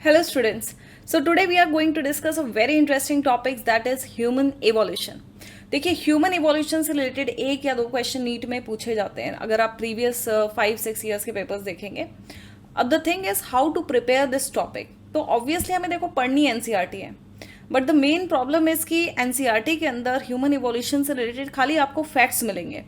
Hello students. So today we are going to discuss a very interesting topic that is human evolution. देखिए human evolution से related एक या दो question NEET में पूछे जाते हैं अगर आप प्रीवियस 5-6 ईयर्स के पेपर्स देखेंगे. अब the thing is how to prepare this topic. तो ऑब्वियसली हमें देखो पढ़नी एनसीईआरटी है, but the main problem is कि एनसीईआरटी के अंदर ह्यूमन इवोल्यूशन से रिलेटेड खाली आपको फैक्ट्स मिलेंगे,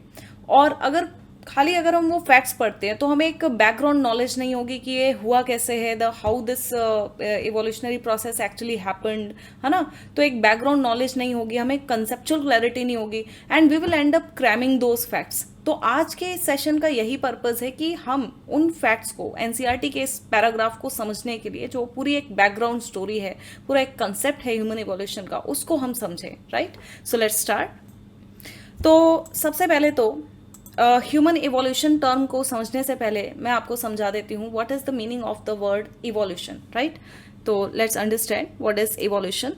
और अगर हम वो फैक्ट्स पढ़ते हैं तो हमें एक बैकग्राउंड नॉलेज नहीं होगी कि ये हुआ कैसे है, the how this evolutionary process actually happened, है ना. तो एक बैकग्राउंड नॉलेज नहीं होगी, हमें कंसेप्चुअल क्लैरिटी नहीं होगी, and we will end up cramming those facts. तो आज के सेशन का यही पर्पस है कि हम उन फैक्ट्स को, एनसीईआरटी के इस पैराग्राफ को समझने के लिए, जो पूरी एक बैकग्राउंड स्टोरी है, पूरा एक कंसेप्ट है ह्यूमन इवोल्यूशन का, उसको हम समझें. Right, so let's start. तो सबसे पहले तो ह्यूमन इवोल्यूशन टर्म को समझने से पहले मैं आपको समझा देती हूँ what is the meaning of the word evolution. Right, तो let's understand what is evolution.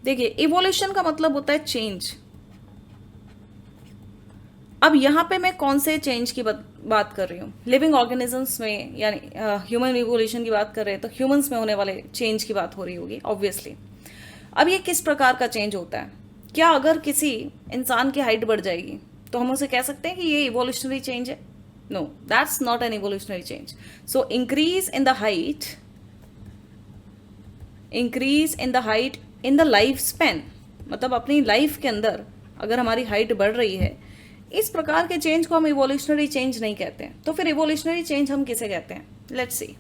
देखिए, इवोल्यूशन का मतलब होता है चेंज. अब यहाँ पे मैं कौन से चेंज की बात कर रही हूँ? लिविंग ऑर्गेनिजम्स में, यानी ह्यूमन इवोल्यूशन की बात कर रहे हैं तो ह्यूमंस में होने वाले चेंज की बात हो रही होगी ऑब्वियसली. अब ये किस प्रकार का चेंज होता है? क्या अगर किसी इंसान की हाइट बढ़ जाएगी तो हम उसे कह सकते हैं कि ये इवोल्यूशनरी चेंज है? No, that's not an evolutionary change. So increase in the height in the life span, मतलब अपनी लाइफ के अंदर अगर हमारी हाइट बढ़ रही है, इस प्रकार के चेंज को हम इवोल्यूशनरी चेंज नहीं कहते हैं. तो फिर इवोल्यूशनरी चेंज हम किसे कहते हैं? Let's see.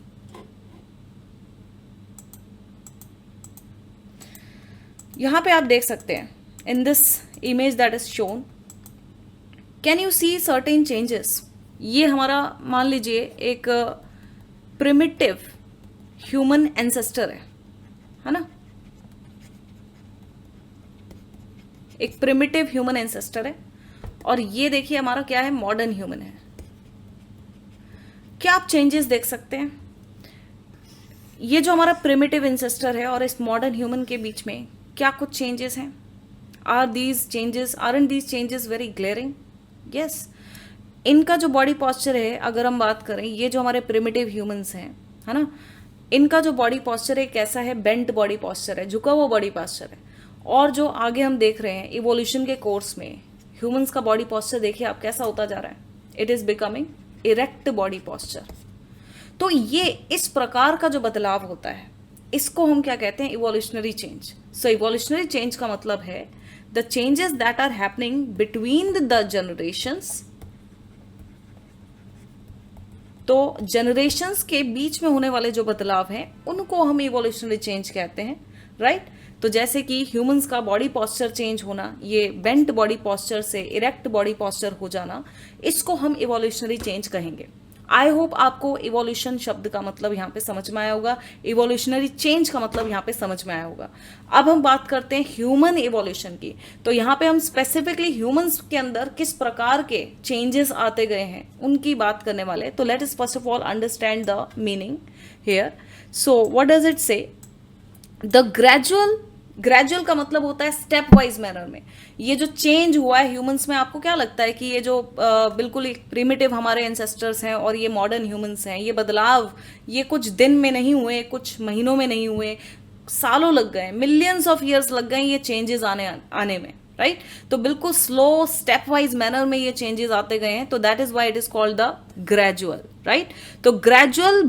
यहाँ पे आप देख सकते हैं in this image that is shown, can you see certain changes. ये हमारा मान लीजिए एक प्रिमिटिव ह्यूमन एंसेस्टर है ना, एक प्रिमिटिव ह्यूमन एंसेस्टर है, और ये देखिए हमारा क्या है, मॉडर्न ह्यूमन है. क्या आप चेंजेस देख सकते हैं? ये जो हमारा प्रिमिटिव एंसेस्टर है और इस मॉडर्न ह्यूमन के बीच में क्या कुछ चेंजेस हैं? Aren't these changes very glaring? Yes. इनका जो बॉडी पॉस्चर है, अगर हम बात करें, ये जो हमारे प्रिमिटिव ह्यूमंस हैं, है ना, इनका जो बॉडी पॉस्चर है कैसा है? बेंट बॉडी पॉस्चर है, झुका हुआ बॉडी पॉस्चर है. और जो आगे हम देख रहे हैं इवोल्यूशन के कोर्स में, ह्यूमंस का बॉडी पॉस्चर देखिए आप कैसा होता जा रहा है. It is becoming erect body posture. तो ये इस प्रकार का जो बदलाव होता है, इसको हम क्या कहते हैं? Evolutionary change. So evolutionary change का मतलब है the changes that are happening between the generations. तो जनरेशंस के बीच में होने वाले जो बदलाव हैं उनको हम इवोल्यूशनरी चेंज कहते हैं. राइट, तो जैसे कि ह्यूमंस का बॉडी पॉस्चर चेंज होना, ये बेंट बॉडी पॉस्चर से इरेक्ट बॉडी पॉस्चर हो जाना, इसको हम इवोल्यूशनरी चेंज कहेंगे. आई होप आपको इवोल्यूशन शब्द का मतलब यहाँ पे समझ में आया होगा, इवोल्यूशनरी चेंज का मतलब यहाँ पे समझ में आया होगा. अब हम बात करते हैं ह्यूमन इवोल्यूशन की. तो यहाँ पे हम स्पेसिफिकली ह्यूमंस के अंदर किस प्रकार के चेंजेस आते गए हैं उनकी बात करने वाले. तो let us first of all understand the meaning here. So what does it से? द ग्रेजुअल का मतलब होता है स्टेप वाइज मैनर में. ये जो चेंज हुआ है ह्यूमंस में, आपको क्या लगता है कि ये जो बिल्कुल एक प्रिमिटिव हमारे एंसेस्टर्स हैं और ये मॉडर्न ह्यूमंस हैं, ये बदलाव ये कुछ दिन में नहीं हुए, कुछ महीनों में नहीं हुए, सालों लग गए, मिलियंस ऑफ ईयर्स लग गए ये चेंजेस आने में. राइट, तो बिल्कुल स्लो स्टेप वाइज मैनर में ये चेंजेस आते गए हैं. तो that is why it is called the gradual. Right, तो ग्रेजुअल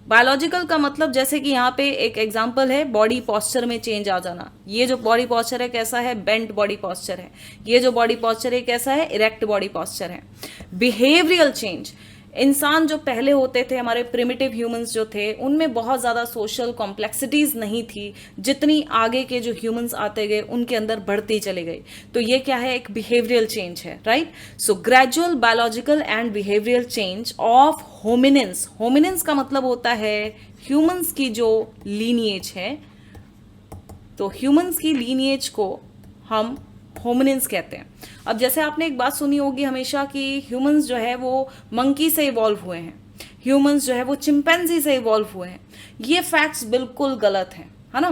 बायोलॉजिकल का मतलब, जैसे कि यहाँ पे एक एग्जांपल है, बॉडी पॉस्चर में चेंज आ जाना. ये जो बॉडी पॉस्चर है कैसा है? बेंट बॉडी पॉस्चर है. ये जो बॉडी पॉस्चर है कैसा है? इरेक्ट बॉडी पॉस्चर है. बिहेवियरल चेंज, इंसान जो पहले होते थे, हमारे प्रिमिटिव ह्यूमंस जो थे, उनमें बहुत ज़्यादा सोशल कॉम्प्लेक्सिटीज़ नहीं थी, जितनी आगे के जो ह्यूमंस आते गए उनके अंदर बढ़ती चली गई. तो ये क्या है? एक बिहेवियरल चेंज है. Right, so gradual biological and behavioural change of hominins. Hominins का मतलब होता है ह्यूमंस की जो लीनिएज है. तो ह्यूमंस की लीनिएज को हम होमिनिन्स कहते हैं. अब जैसे आपने एक बात सुनी होगी हमेशा कि ह्यूमंस जो है वो मंकी से इवॉल्व हुए हैं, ह्यूमंस जो है वो चिंपैंजी से इवॉल्व हुए हैं. ये फैक्ट्स बिल्कुल गलत हैं, है ना.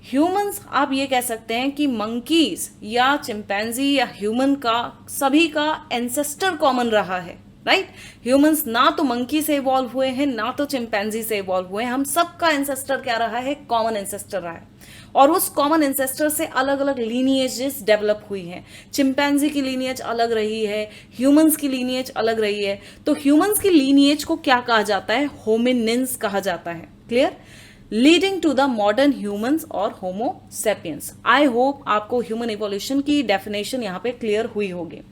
ह्यूमंस आप ये कह सकते हैं कि मंकीज या चिंपैंजी या ह्यूमन का सभी का एंसेस्टर कॉमन रहा है, राइट। ह्यूमंस ना तो मंकी से इवॉल्व हुए हैं ना तो चिंपैंजी से इवॉल्व हुए हैं, हम सबका एंसेस्टर क्या रहा है, कॉमन एंसेस्टर रहा है। और उस कॉमन एंसेस्टर से अलग अलग लीनिएजेस डेवलप हुई हैं। चिंपैंजी की लीनिएज अलग रही है, ह्यूमंस की लीनिएज अलग रही है। तो ह्यूमंस की लीनिएज को क्या कहा जाता है, होमिनिन्स कहा जाता है। Clear, leading to the modern humans और होमो सेपियंस। आई होप आपको ह्यूमन इवोल्यूशन की डेफिनेशन यहाँ पे क्लियर हुई होगी।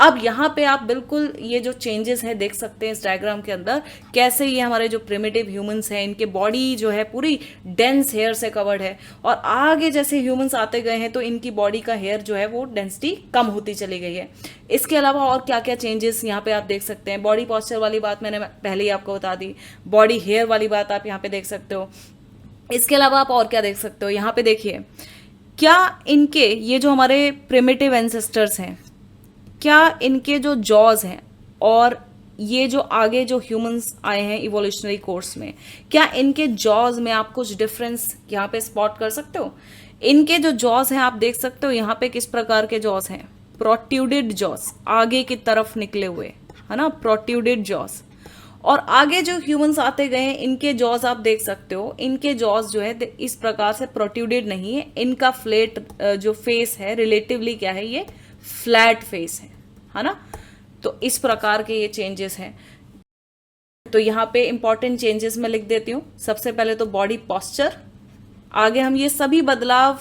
अब यहाँ पे आप बिल्कुल ये जो चेंजेस हैं देख सकते हैं इस डायग्राम के अंदर, कैसे ये हमारे जो प्रिमिटिव ह्यूमंस हैं इनके बॉडी जो है पूरी डेंस हेयर से कवर्ड है, और आगे जैसे ह्यूमंस आते गए हैं तो इनकी बॉडी का हेयर जो है वो डेंसिटी कम होती चली गई है। इसके अलावा और क्या क्या चेंजेस यहाँ पे आप देख सकते हैं। बॉडी पॉस्चर वाली बात मैंने पहले ही आपको बता दी, बॉडी हेयर वाली बात आप यहाँ पे देख सकते हो। इसके अलावा आप और क्या देख सकते हो, यहाँ पे देखिए, क्या इनके ये जो हमारे प्रिमिटिव एंसेस्टर्स हैं, क्या इनके जो जॉज हैं और ये जो आगे जो ह्यूमंस आए हैं इवोल्यूशनरी कोर्स में, क्या इनके जॉज में आप कुछ डिफरेंस यहाँ पे स्पॉट कर सकते हो। इनके जो जॉज हैं आप देख सकते हो यहाँ पे किस प्रकार के जॉज हैं, प्रोट्यूडेड जॉज, आगे की तरफ निकले हुए, है ना, प्रोट्यूडेड जॉज। और आगे जो ह्यूमंस आते गए हैं इनके जॉज आप देख सकते हो, इनके जॉज जो है इस प्रकार से प्रोट्यूडेड नहीं है, इनका फ्लैट जो फेस है रिलेटिवली क्या है, ये फ्लैट फेस है ना। तो इस प्रकार के ये चेंजेस हैं। तो यहाँ पे इंपॉर्टेंट चेंजेस मैं लिख देती हूँ। सबसे पहले तो बॉडी पॉस्चर, आगे हम ये सभी बदलाव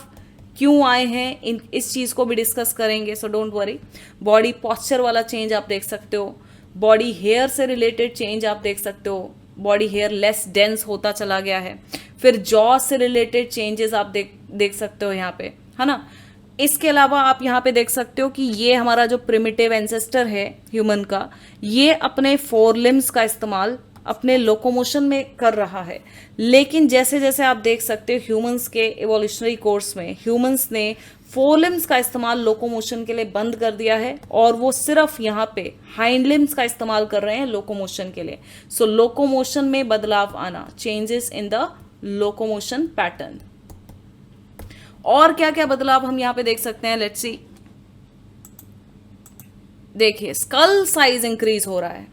क्यों आए हैं इस चीज को भी डिस्कस करेंगे, so don't worry. Body posture वाला चेंज आप देख सकते हो, बॉडी हेयर से रिलेटेड चेंज आप देख सकते हो, बॉडी हेयर लेस डेंस होता चला गया है। फिर जॉ से रिलेटेड चेंजेस आप देख सकते हो यहाँ पे, है ना। इसके अलावा आप यहाँ पे देख सकते हो कि ये हमारा जो प्रिमिटिव एंसेस्टर है ह्यूमन का, ये अपने फोर लिम्स का इस्तेमाल अपने लोकोमोशन में कर रहा है। लेकिन जैसे जैसे आप देख सकते हो ह्यूमंस के इवोल्यूशनरी कोर्स में ह्यूमंस ने फोर लिम्स का इस्तेमाल लोकोमोशन के लिए बंद कर दिया है, और वो सिर्फ यहाँ पे हाइंड लिम्स का इस्तेमाल कर रहे हैं लोकोमोशन के लिए। सो लोकोमोशन में बदलाव आना, changes in the locomotion pattern. और क्या क्या बदलाव हम यहाँ पे देख सकते हैं, लेट्स सी। देखिए स्कल साइज इंक्रीज हो रहा है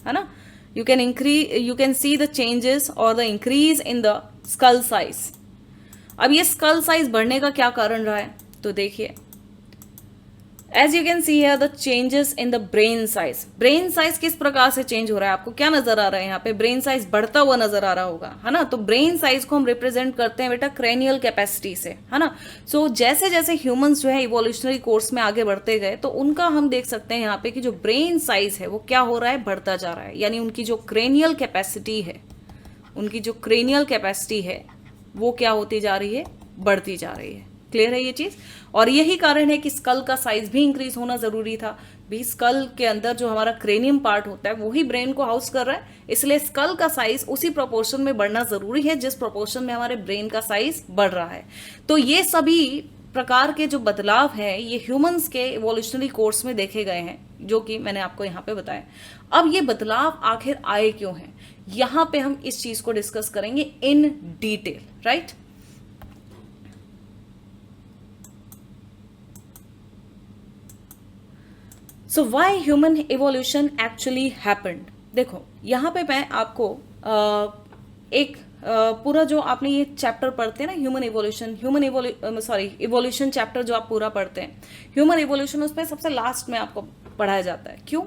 ना। You can see the changes और the increase in the skull size. अब ये स्कल साइज बढ़ने का क्या कारण रहा है, तो देखिए as you can see here the changes in the brain size. Brain size किस प्रकार से चेंज हो रहा है, आपको क्या नजर आ रहा है यहाँ पे, ब्रेन साइज बढ़ता हुआ नजर आ रहा होगा, है ना। तो ब्रेन साइज को हम रिप्रेजेंट करते हैं बेटा क्रेनियल कैपेसिटी से, है ना। सो जैसे जैसे ह्यूमंस जो है इवोल्यूशनरी कोर्स में आगे बढ़ते गए तो उनका हम देख सकते हैं यहाँ पे कि जो ब्रेन साइज है वो क्या हो रहा है, बढ़ता जा रहा है। यानी उनकी जो क्रेनियल कैपेसिटी है, उनकी जो क्रेनियल कैपेसिटी है वो क्या होती जा रही है, बढ़ती जा रही है। क्लियर है ये चीज। और यही कारण है कि स्कल का साइज भी इंक्रीज होना जरूरी था। भी स्कल के अंदर जो हमारा क्रेनियम पार्ट होता है वही ब्रेन को हाउस कर रहा है, इसलिए स्कल का साइज उसी प्रोपोर्शन में बढ़ना जरूरी है जिस प्रोपोर्शन में हमारे ब्रेन का साइज बढ़ रहा है। तो ये सभी प्रकार के जो बदलाव है ये ह्यूमंस के इवोल्यूशनरी कोर्स में देखे गए हैं, जो कि मैंने आपको यहाँ पे बताया। अब ये बदलाव आखिर आए क्यों हैं, यहाँ पे हम इस चीज को डिस्कस करेंगे in detail, right. So why human evolution actually happened. देखो यहाँ पे मैं आपको एक पूरा जो आपने ये चैप्टर पढ़ते हैं ना, इवोल्यूशन चैप्टर जो आप पूरा पढ़ते हैं, ह्यूमन इवोल्यूशन, उसमें सबसे लास्ट में आपको पढ़ाया जाता है। क्यों?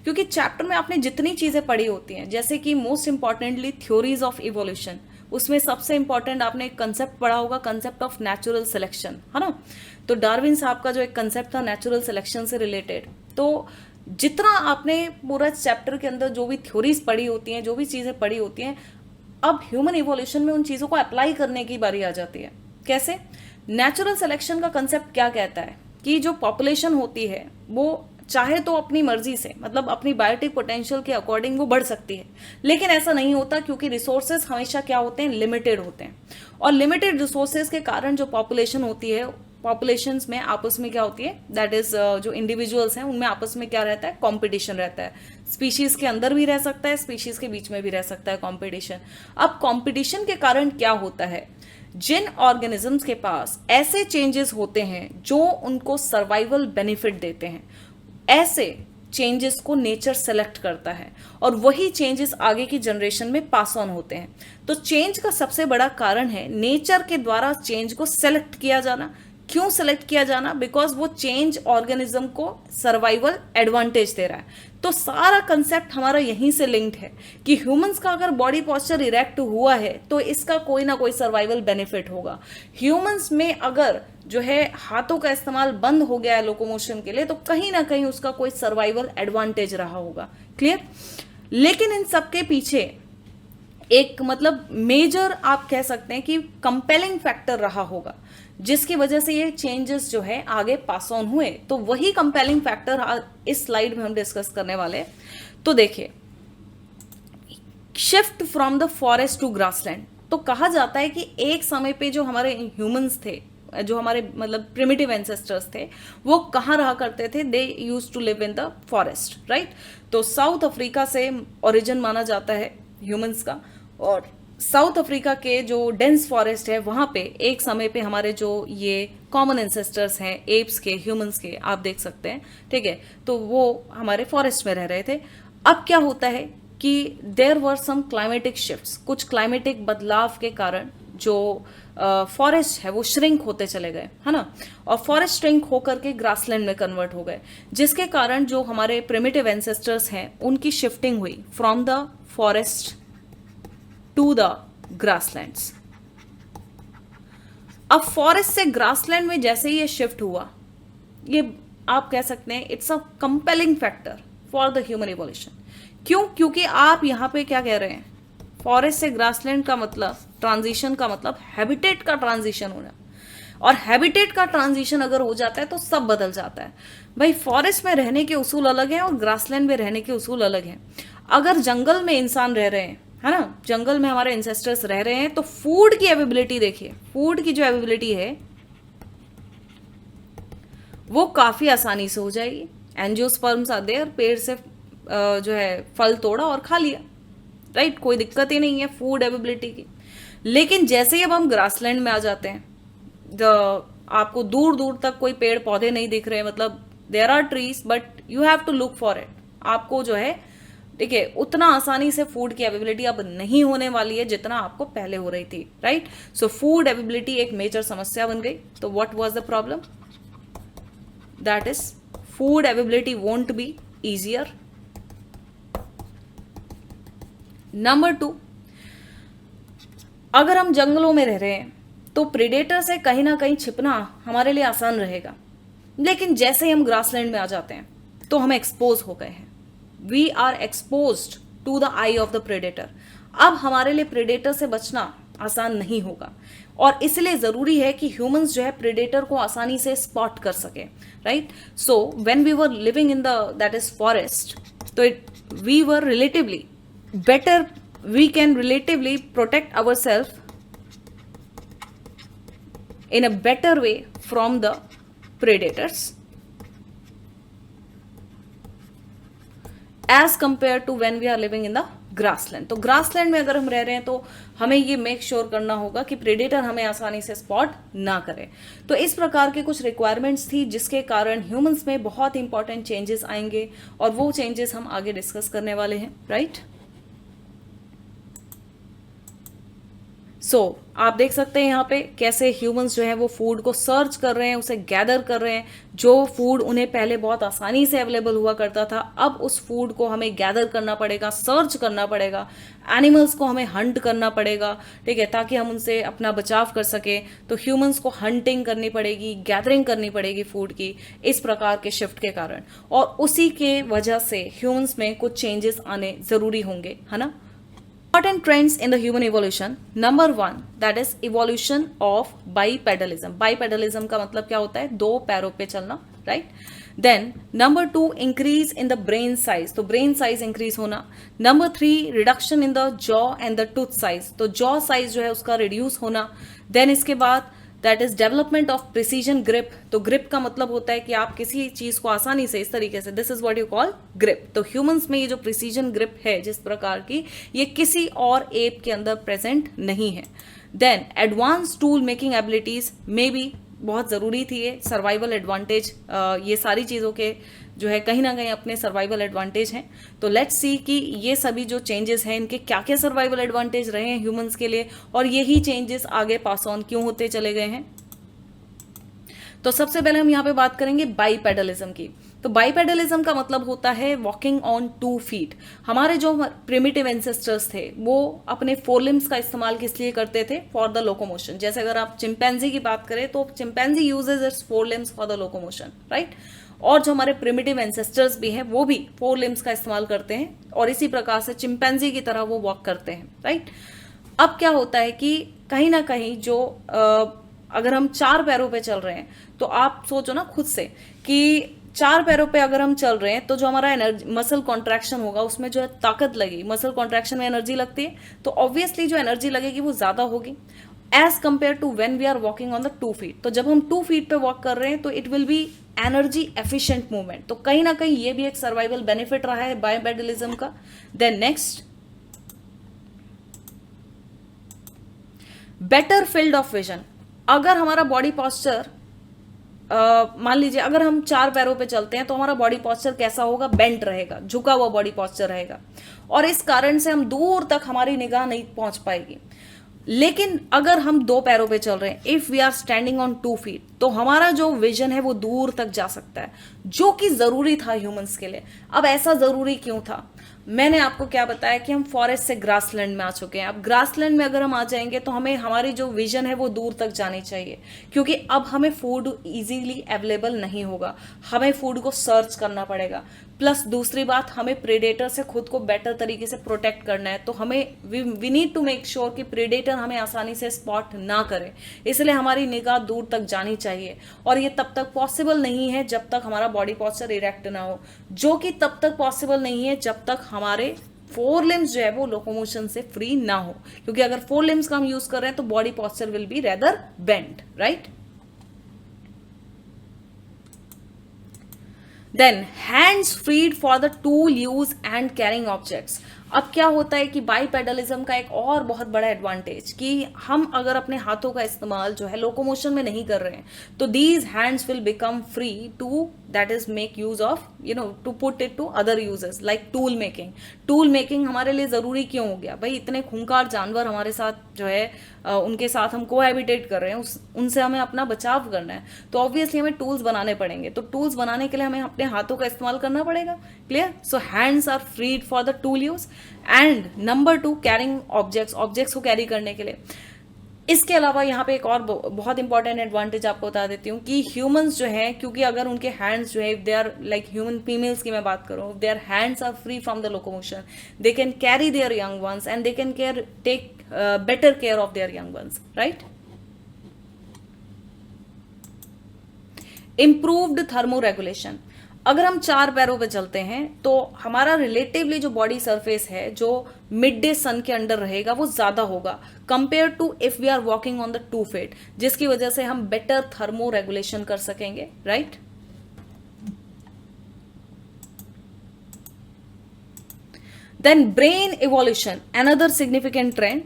क्योंकि चैप्टर में आपने जितनी चीजें पढ़ी होती हैं, जैसे कि most importantly theories of evolution, उसमें सबसे इंपॉर्टेंट आपने एक कंसेप्ट पढ़ा होगा, कंसेप्ट ऑफ नेचुरल सिलेक्शन, है ना। तो डार्विन साहब का जो एक कंसेप्ट था नेचुरल सिलेक्शन से रिलेटेड, तो जितना आपने पूरा चैप्टर के अंदर जो भी थ्योरीज पढ़ी होती हैं, जो भी चीजें पढ़ी होती हैं, अब ह्यूमन इवोल्यूशन में उन चीजों को अप्लाई करने की बारी आ जाती है। कैसे? नेचुरल सिलेक्शन का कंसेप्ट क्या कहता है कि जो पॉपुलेशन होती है वो चाहे तो अपनी मर्जी से, मतलब अपनी बायोटिक पोटेंशियल के अकॉर्डिंग वो बढ़ सकती है, लेकिन ऐसा नहीं होता क्योंकि रिसोर्सेज हमेशा क्या होते हैं, लिमिटेड होते हैं। और लिमिटेड रिसोर्सेज के कारण जो पॉपुलेशन होती है, पॉपुलेशंस में आपस में क्या होती है, दैट इज जो इंडिविजुअल्स हैं उनमें आपस में क्या रहता है, कंपटीशन रहता है। स्पीशीज के अंदर भी रह सकता है, स्पीशीज के बीच में भी रह सकता है कंपटीशन। अब कंपटीशन के कारण क्या होता है, जिन ऑर्गेनिजम्स के पास ऐसे चेंजेस होते हैं जो उनको सर्वाइवल बेनिफिट देते हैं, ऐसे चेंजेस को नेचर सेलेक्ट करता है और वही चेंजेस आगे की जनरेशन में पास ऑन होते हैं। तो चेंज का सबसे बड़ा कारण है नेचर के द्वारा चेंज को सेलेक्ट किया जाना। क्यों सेलेक्ट किया जाना? बिकॉज वो चेंज ऑर्गेनिज्म को सर्वाइवल एडवांटेज दे रहा है। तो सारा कंसेप्ट हमारा यहीं से लिंक्ड है कि ह्यूमंस का अगर बॉडी पोस्चर इरेक्ट हुआ है तो इसका कोई ना कोई सर्वाइवल बेनिफिट होगा। ह्यूमंस में अगर जो है हाथों का इस्तेमाल बंद हो गया है लोकोमोशन के लिए, तो कहीं ना कहीं उसका कोई सर्वाइवल एडवांटेज रहा होगा। क्लियर? लेकिन इन सबके पीछे एक मतलब मेजर आप कह सकते हैं कि कंपेलिंग फैक्टर रहा होगा जिसकी वजह से ये चेंजेस जो है आगे पास ऑन हुए। तो वही कंपेलिंग फैक्टर इस स्लाइड में हम डिस्कस करने वाले हैं। तो देखिए, shift from the forest to grassland. तो कहा जाता है कि एक समय पे जो हमारे ह्यूमंस थे, जो हमारे मतलब प्रिमिटिव एंसेस्टर्स थे, वो कहाँ रहा करते थे? They use to live in the forest, right. तो साउथ अफ्रीका से ओरिजिन माना जाता है ह्यूमंस का, और साउथ अफ्रीका के जो डेंस फॉरेस्ट है वहाँ पे एक समय पे हमारे जो ये कॉमन एंसेस्टर्स हैं एप्स के, ह्यूमंस के, आप देख सकते हैं, ठीक है। तो वो हमारे फॉरेस्ट में रह रहे थे। अब क्या होता है कि there were some climatic shifts, कुछ क्लाइमेटिक बदलाव के कारण जो फॉरेस्ट है वो श्रिंक होते चले गए, है ना, और फॉरेस्ट श्रिंक होकर के ग्रासलैंड में कन्वर्ट हो गए, जिसके कारण जो हमारे प्रिमिटिव एंसेस्टर्स हैं उनकी शिफ्टिंग हुई from the forest to the grasslands. अब फॉरेस्ट से ग्रासलैंड में जैसे ही ये शिफ्ट हुआ, ये आप कह सकते हैं it's a compelling factor for the human evolution. क्यों? क्योंकि आप यहां पे क्या कह रहे हैं, फॉरेस्ट से ग्रासलैंड का मतलब, ट्रांजिशन का मतलब हैबिटेट का ट्रांजिशन होना, और हैबिटेट का ट्रांजिशन अगर हो जाता है तो सब बदल जाता है। भाई, फॉरेस्ट में रहने के उसूल अलग हैं और ग्रासलैंड में रहने के उसूल अलग हैं। अगर जंगल में इंसान रह रहे हैं, है ना, जंगल में हमारे इंसेस्टर्स रह रहे हैं, तो फूड की अवेलेबिलिटी देखिए, फूड की जो अवेलेबिलिटी है वो काफी आसानी से हो जाएगी। एंजियोस्पर्म्स आर देयर, पेड़ से जो है फल तोड़ा और खा लिया, राइट, कोई दिक्कत ही नहीं है फूड अवेलेबिलिटी की। लेकिन जैसे ही अब हम ग्रासलैंड में आ जाते हैं, आपको दूर दूर तक कोई पेड़ पौधे नहीं दिख रहे, मतलब there are trees but you have to look for it. आपको जो है, ठीक है, उतना आसानी से फूड की अवेलेबिलिटी अब नहीं होने वाली है जितना आपको पहले हो रही थी, राइट। सो फूड अवेलेबिलिटी एक मेजर समस्या बन गई। तो what was the problem? That is food availability won't be easier. Number 2, अगर हम जंगलों में रह रहे हैं तो प्रेडेटर से कहीं ना कहीं छिपना हमारे लिए आसान रहेगा। लेकिन जैसे ही हम ग्रासलैंड में आ जाते हैं तो हम एक्सपोज हो गए हैं, we are exposed to the eye of the predator. अब हमारे लिए प्रेडेटर से बचना आसान नहीं होगा, और इसलिए जरूरी है कि ह्यूमंस जो है प्रेडेटर को आसानी से स्पॉट कर सके, right. So when we were living in the that is forest, तो we were relatively better, we can relatively protect ourselves in a better way from the predators as compared to when we are living in the grassland। तो grassland में अगर हम रह रहे हैं तो हमें ये मेक श्योर करना होगा कि प्रेडेटर हमें आसानी से स्पॉट ना करे। तो इस प्रकार के कुछ रिक्वायरमेंट्स थी जिसके कारण ह्यूमंस में बहुत इंपॉर्टेंट चेंजेस आएंगे, और वो चेंजेस हम आगे डिस्कस करने वाले हैं, राइट। सो आप देख सकते हैं यहाँ पे कैसे ह्यूमंस जो है वो फूड को सर्च कर रहे हैं, उसे गैदर कर रहे हैं। जो फूड उन्हें पहले बहुत आसानी से अवेलेबल हुआ करता था, अब उस फूड को हमें गैदर करना पड़ेगा, सर्च करना पड़ेगा, एनिमल्स को हमें हंट करना पड़ेगा, ठीक है, ताकि हम उनसे अपना बचाव कर सके। तो ह्यूमंस को हंटिंग करनी पड़ेगी, गैदरिंग करनी पड़ेगी फूड की, इस प्रकार के शिफ्ट के कारण, और उसी के वजह से ह्यूमंस में कुछ चेंजेस आने जरूरी होंगे, है ना। Important trends in the human evolution. Number 1, that is evolution of bipedalism. Bipedalism का मतलब क्या होता है? दो पैरों पे चलना, right? Then number 2, increase in the brain size. तो brain size increase होना. Number 3, reduction in the jaw and the tooth size. तो jaw size जो है उसका reduce होना. Then इसके बाद that is development of precision grip. तो ग्रिप का मतलब होता है कि आप किसी चीज को आसानी से इस तरीके से, this is what you call grip. तो ह्यूमंस में ये जो प्रिसीजन ग्रिप है जिस प्रकार की, ये किसी और एप के अंदर प्रेजेंट नहीं है। Then advance tool making abilities में भी बहुत ज़रूरी थी ये, सर्वाइवल एडवांटेज, ये सारी चीज़ों के जो है कहीं ना कहीं अपने सर्वाइवल एडवांटेज हैं। तो लेट्स सी कि ये सभी जो चेंजेस हैं इनके क्या क्या सर्वाइवल एडवांटेज रहे हैं ह्यूमंस के लिए, और यही चेंजेस आगे पास ऑन क्यों होते चले गए हैं। तो सबसे पहले हम यहाँ पे बात करेंगे बाईपेडलिज्म की। तो बाईपेडलिज्म का मतलब होता है वॉकिंग ऑन 2 फीट। हमारे जो प्रिमिटिव एंसेस्टर्स थे वो अपने फोरलिम्स का इस्तेमाल किस लिए करते थे? For the locomotion. जैसे अगर आप चिंपैंजी की बात करें तो chimpanzee uses its forelimbs for the locomotion, right. और जो हमारे प्रिमिटिव एंसेस्टर्स भी हैं वो भी 4 लिम्स का इस्तेमाल करते हैं और इसी प्रकार से चिंपैंजी की तरह वो वॉक करते हैं, राइट। अब क्या होता है कि कहीं ना कहीं जो अगर हम 4 पैरों पे चल रहे हैं तो आप सोचो ना खुद से कि 4 पैरों पे अगर हम चल रहे हैं तो जो हमारा एनर्जी मसल कॉन्ट्रैक्शन होगा उसमें जो है ताकत लगेगी, मसल कॉन्ट्रैक्शन में एनर्जी लगती है, तो ऑब्वियसली जो एनर्जी लगेगी वो ज्यादा होगी as compare to when we are walking on the 2 feet. तो जब हम 2 फीट पे वॉक कर रहे हैं तो it will B energy efficient movement. तो कहीं ना कहीं ये भी एक सर्वाइवल बेनिफिट रहा है बाईपेडलिज्म का। Then next, better field of vision. अगर हमारा बॉडी पॉस्चर मान लीजिए अगर हम 4 पैरों पे चलते हैं तो हमारा बॉडी पॉस्चर कैसा होगा? बेंट रहेगा, झुका हुआ बॉडी पॉस्चर रहेगा, और इस कारण से हम दूर तक हमारी निगाह नहीं पहुंच पाएगी। लेकिन अगर हम 2 पैरों पे चल रहे हैं, if we are standing on 2 feet, तो हमारा जो विजन है वो दूर तक जा सकता है, जो कि जरूरी था ह्यूमंस के लिए। अब ऐसा जरूरी क्यों था? मैंने आपको क्या बताया कि हम फॉरेस्ट से ग्रासलैंड में आ चुके हैं। अब ग्रासलैंड में अगर हम आ जाएंगे तो हमें हमारी जो विजन है वो दूर तक जानी चाहिए, क्योंकि अब हमें फूड इजीली अवेलेबल नहीं होगा, हमें फूड को सर्च करना पड़ेगा। प्लस दूसरी बात, हमें प्रेडेटर से खुद को बेटर तरीके से प्रोटेक्ट करना है, तो हमें we need to make sure कि प्रेडेटर हमें आसानी से स्पॉट ना करे, इसलिए हमारी निगाह दूर तक जानी चाहिए। और ये तब तक पॉसिबल नहीं है जब तक हमारा बॉडी पॉस्चर इरेक्ट ना हो, जो कि तब तक पॉसिबल नहीं है जब तक हमारे 4 लिम्स जो है वो लोकोमोशन से फ्री ना हो, क्योंकि अगर 4 लिम्स का हम यूज कर रहे हैं तो body posture will be rather bent, right. Then hands freed for the tool use and carrying objects. अब क्या होता है कि बाईपेडलिज्म का एक और बहुत बड़ा एडवांटेज कि हम अगर अपने हाथों का इस्तेमाल जो है लोकोमोशन में नहीं कर रहे हैं तो these hands will become free to that is make use of to put it to other uses like tool making. Tool making हमारे लिए जरूरी क्यों हो गया भाई? इतने खूंखार जानवर हमारे साथ जो है उनके साथ हम कोहैबिटेट कर रहे हैं, उनसे हमें अपना बचाव करना है, तो ऑब्वियसली हमें टूल्स बनाने पड़ेंगे। तो टूल्स बनाने के लिए हमें अपने हाथों का इस्तेमाल करना पड़ेगा, clear. So hands are freed for the tool use. And number 2, carrying objects, objects को कैरी करने के लिए। इसके अलावा यहाँ पे एक और बहुत इंपॉर्टेंट एडवांटेज आपको बता देती हूँ कि ह्यूमंस जो हैं, क्योंकि अगर उनके हैंड्स जो है, if they are like human females की मैं बात करूँ, their hands are free from the locomotion, they can carry their young ones and they can take better care of their young ones, right. Improved thermo regulation. अगर हम 4 पैरों पे चलते हैं तो हमारा रिलेटिवली जो बॉडी सरफेस है जो मिड डे सन के अंडर रहेगा वो ज्यादा होगा compare to if we are walking on the 2 feet, जिसकी वजह से हम बेटर थर्मो रेगुलेशन कर सकेंगे, right. Then brain evolution, another significant trend.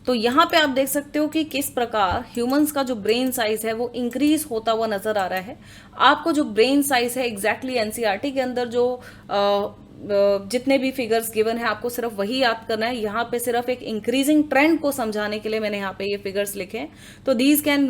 तो यहां पे आप देख सकते हो कि किस प्रकार ह्यूमंस का जो ब्रेन साइज है वो इंक्रीज होता हुआ नजर आ रहा है। आपको जो ब्रेन साइज है एग्जैक्टली एनसीईआरटी के अंदर जो जितने भी फिगर्स गिवन है आपको सिर्फ वही याद करना है। यहाँ पे सिर्फ एक इंक्रीजिंग ट्रेंड को समझाने के लिए मैंने यहाँ पे ये फिगर्स लिखे हैं। तो these can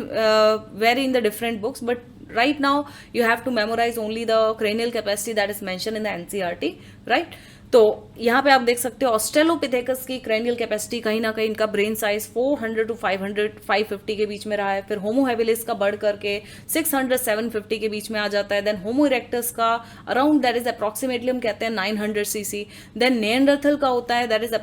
very in the different books, but right now you have to memorize only the cranial capacity that is mentioned in the NCERT, right? तो यहाँ पे आप देख सकते हो ऑस्ट्रेलोपिथेकस की क्रेनियल कैपेसिटी कहीं ना कहीं इनका ब्रेन साइज 400 to 550 के बीच में रहा है। फिर होमो हैबिलिस का बढ़ करके 600-750 के बीच में आ जाता है। देन होमो इरेक्टस का अराउंड दैट इज अप्रोक्सीमेटली हम कहते हैं 900 cc। देन निएंडरथल का होता है that is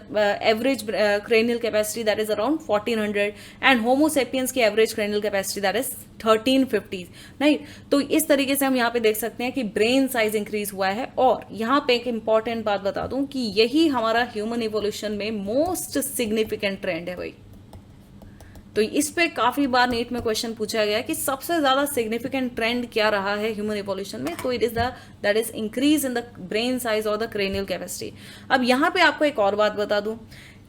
average cranial capacity that is around 1400 and Homo sapiens की average cranial capacity that is 1350, right. तो इस तरीके से हम यहाँ पे देख सकते हैं कि ब्रेन साइज इंक्रीज हुआ है। और यहाँ पे एक इंपॉर्टेंट बात बता दूं कि यही हमारा ह्यूमन इवोल्यूशन में मोस्ट सिग्निफिकेंट ट्रेंड है भाई। तो इस पे काफी बार नीट में क्वेश्चन पूछा गया कि सबसे ज्यादा सिग्निफिकेंट ट्रेंड क्या रहा है ह्यूमन इवोल्यूशन में, तो it is that is increase in the brain size और द क्रेनियल कैपेसिटी। अब यहाँ पे आपको एक और बात बता दूं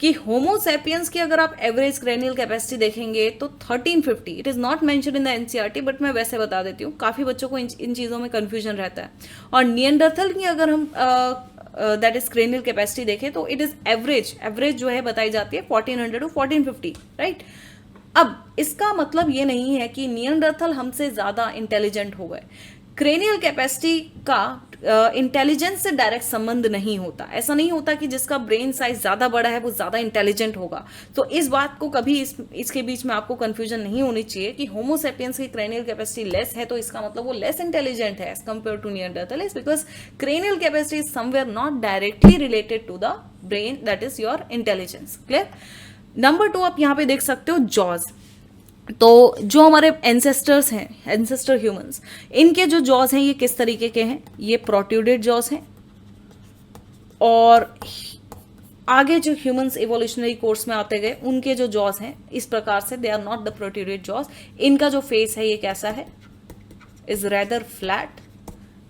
कि होमो सेपियंस की अगर आप एवरेज क्रेनियल कैपेसिटी देखेंगे तो 1350, it is not mentioned in the NCERT, but मैं वैसे बता देती हूँ, काफी बच्चों को इन चीजों में कंफ्यूजन रहता है। और नियंडरथल की अगर हम दैट इज क्रेनियल कैपेसिटी देखें तो इट इज एवरेज जो है बताई जाती है 1400 टू 1450, राइट। अब इसका मतलब ये नहीं है कि नियंडरथल हमसे ज्यादा इंटेलिजेंट हो गए। क्रेनियल कैपेसिटी का इंटेलिजेंस से डायरेक्ट संबंध नहीं होता। ऐसा नहीं होता कि जिसका ब्रेन साइज ज्यादा बड़ा है वो ज्यादा इंटेलिजेंट होगा। तो इस बात को कभी इसके बीच में आपको कंफ्यूजन नहीं होनी चाहिए कि होमो सेपियंस की क्रेनियल कैपेसिटी लेस है तो इसका मतलब वो लेस इंटेलिजेंट है as compare to Neanderthal, is because cranial capacity is somewhere not directly related to the brain, that is your intelligence. Clear. Number 2 आप यहां पे देख सकते हो जॉज। तो जो हमारे एंसेस्टर्स हैं, एंसेस्टर ह्यूमंस, इनके जो जॉज हैं ये किस तरीके के हैं, ये प्रोट्रूडेड जॉज हैं। और आगे जो ह्यूमंस इवोल्यूशनरी कोर्स में आते गए उनके जो जॉज हैं इस प्रकार से, they are not the protruded jaws. इनका जो फेस है ये कैसा है, is rather flat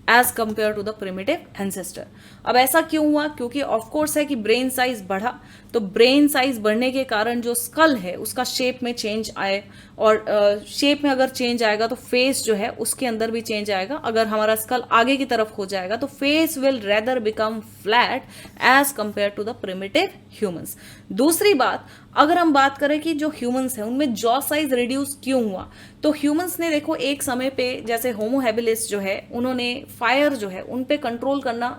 as compare to the primitive ancestor. अब ऐसा क्यों हुआ, क्योंकि ऑफकोर्स है कि ब्रेन साइज बढ़ा, तो ब्रेन साइज बढ़ने के कारण जो स्कल है उसका शेप में चेंज आए, और शेप में अगर चेंज आएगा तो फेस जो है उसके अंदर भी चेंज आएगा। अगर हमारा स्कल आगे की तरफ हो जाएगा तो face will rather become flat as compare to the primitive humans. दूसरी बात, अगर हम बात करें कि जो ह्यूमंस हैं उनमें जॉ साइज रिड्यूस क्यों हुआ, तो ह्यूमंस ने देखो एक समय पे, जैसे होमो हैबिलिस जो है उन्होंने फायर जो है उन पे कंट्रोल करना,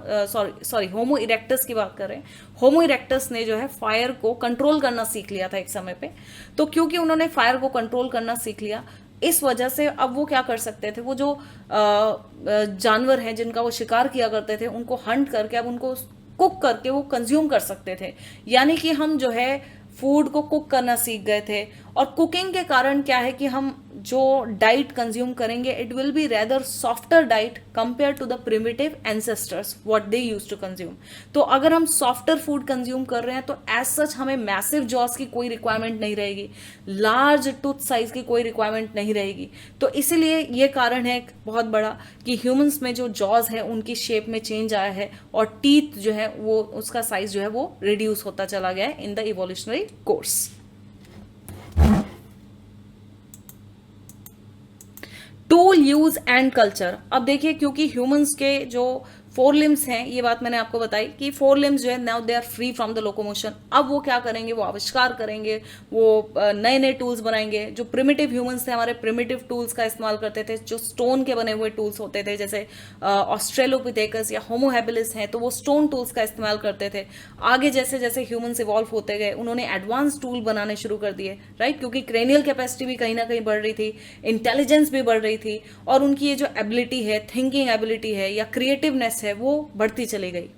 सॉरी होमो इरेक्टस की बात कर रहे हैं, होमो इरेक्टस ने जो है फायर को कंट्रोल करना सीख लिया था एक समय पे। तो क्योंकि उन्होंने फायर को कंट्रोल करना सीख लिया, इस वजह से अब वो क्या कर सकते थे, वो जो जानवर हैं जिनका वो शिकार किया करते थे उनको हंट करके अब उनको कुक करके वो कंज्यूम कर सकते थे। यानी कि हम जो है फूड को कुक करना सीख गए थे। और कुकिंग के कारण क्या है कि हम जो डाइट कंज्यूम करेंगे it will be rather softer diet compare to the primitive ancestors what they used to consume. तो अगर हम सॉफ्टर फूड कंज्यूम कर रहे हैं तो एज सच हमें मैसिव जॉस की कोई रिक्वायरमेंट नहीं रहेगी, लार्ज टूथ साइज की कोई रिक्वायरमेंट नहीं रहेगी। तो इसीलिए ये कारण है बहुत बड़ा कि ह्यूमंस में जो जॉज है उनकी शेप में चेंज आया है और टीथ जो है वो उसका साइज जो है वो रिड्यूस होता चला गया है in the evolutionary course. Tool use and culture. अब देखिए, क्योंकि ह्यूमंस के जो 4 लिम्स हैं, ये बात मैंने आपको बताई कि 4 लिम्स जो है now they are free from the locomotion. अब वो क्या करेंगे, वो आविष्कार करेंगे, वो नए नए टूल्स बनाएंगे। जो प्रिमिटिव ह्यूमंस थे हमारे प्रिमिटिव टूल्स का इस्तेमाल करते थे, जो स्टोन के बने हुए टूल्स होते थे, जैसे ऑस्ट्रेलोपिथेकस या होमो हैबिलिस हैं तो वो स्टोन टूल्स का इस्तेमाल करते थे। आगे जैसे जैसे ह्यूमंस इवॉल्व होते गए उन्होंने एडवांस टूल बनाने शुरू कर दिए, राइट, क्योंकि क्रेनियल कैपेसिटी भी कहीं ना कहीं बढ़ रही थी, इंटेलिजेंस भी बढ़ रही थी, और उनकी ये जो एबिलिटी है, थिंकिंग एबिलिटी है या क्रिएटिवनेस है, वो बढ़ती चली गई।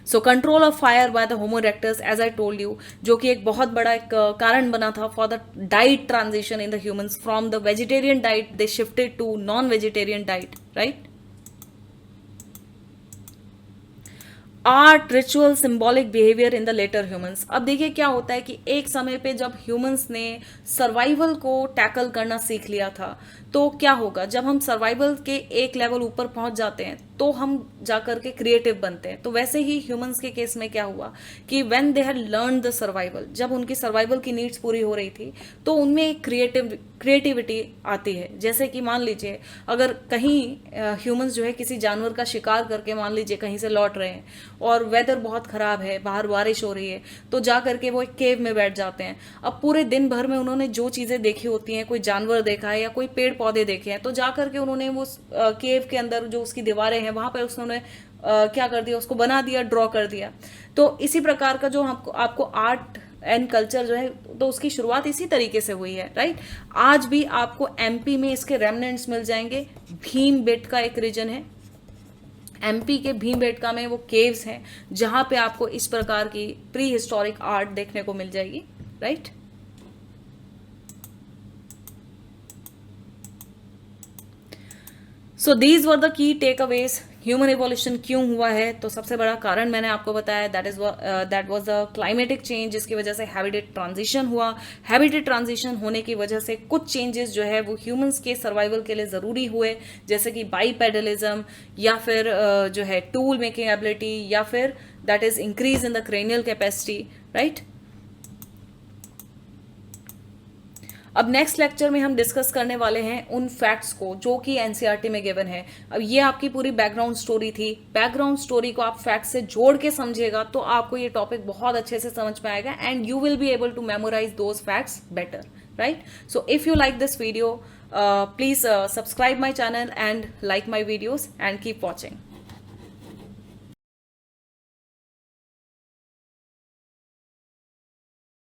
So control of fire by the Homo erectus, as I told you, जो कि एक बहुत बड़ा एक कारण बना था for the diet transition in the humans. From the vegetarian diet they shifted to non vegetarian diet, right. Art, ritual, symbolic behaviour in the later humans. अब देखिए क्या होता है कि एक समय पे जब ह्यूमंस ने सर्वाइवल को टैकल करना सीख लिया था, तो क्या होगा, जब हम सर्वाइवल के एक लेवल ऊपर पहुंच जाते हैं तो हम जाकर के क्रिएटिव बनते हैं। तो वैसे ही ह्यूमंस के केस में क्या हुआ कि when they had learn the survival, जब उनकी सर्वाइवल की नीड्स पूरी हो रही थी तो उनमें एक क्रिएटिविटी आती है। जैसे कि मान लीजिए अगर कहीं ह्यूमंस जो है किसी जानवर का शिकार करके मान लीजिए कहीं से लौट रहे हैं और वेदर बहुत खराब है, बाहर बारिश हो रही है, तो जा करके वो एक केव में बैठ जाते हैं। अब पूरे दिन भर में उन्होंने जो चीजें देखी होती हैं, कोई जानवर देखा है या कोई पेड़ पौधे देखे हैं, तो जा करके उन्होंने वो केव के अंदर जो उसकी दीवारें हैं वहां पर उन्होंने क्या कर दिया, उसको बना दिया, ड्रॉ कर दिया। तो इसी प्रकार का जो आपको आर्ट एंड कल्चर जो है, तो उसकी शुरुआत इसी तरीके से हुई है, राइट। आज भी आपको एमपी में इसके रेमनेंट्स मिल जाएंगे। भीमबेटका एक रीजन है एमपी के, भीमबेटका में वो केव्स हैं जहां पे आपको इस प्रकार की प्री हिस्टोरिक आर्ट देखने को मिल जाएगी, right. So these were the key takeaways human evolution क्यों हुआ है, तो सबसे बड़ा कारण मैंने आपको बताया, that was the climatic change, जिसकी वजह से हैबिटेट ट्रांजिशन हुआ। हैबिटेट ट्रांजिशन होने की वजह से कुछ चेंजेस जो है वो ह्यूमंस के सर्वाइवल के लिए ज़रूरी हुए, जैसे कि बाईपेडलिज्म, या फिर जो है टूल मेकिंग एबिलिटी, या फिर that is increase in the cranial capacity, right. अब नेक्स्ट लेक्चर में हम डिस्कस करने वाले हैं उन फैक्ट्स को जो कि एनसीईआरटी में गिवन है। अब ये आपकी पूरी बैकग्राउंड स्टोरी थी। बैकग्राउंड स्टोरी को आप फैक्ट्स से जोड़ के समझेगा तो आपको ये टॉपिक बहुत अच्छे से समझ में आएगा and you will be able to memorise those facts better, right. So if you like this video, please subscribe my channel and like my videos and keep watching.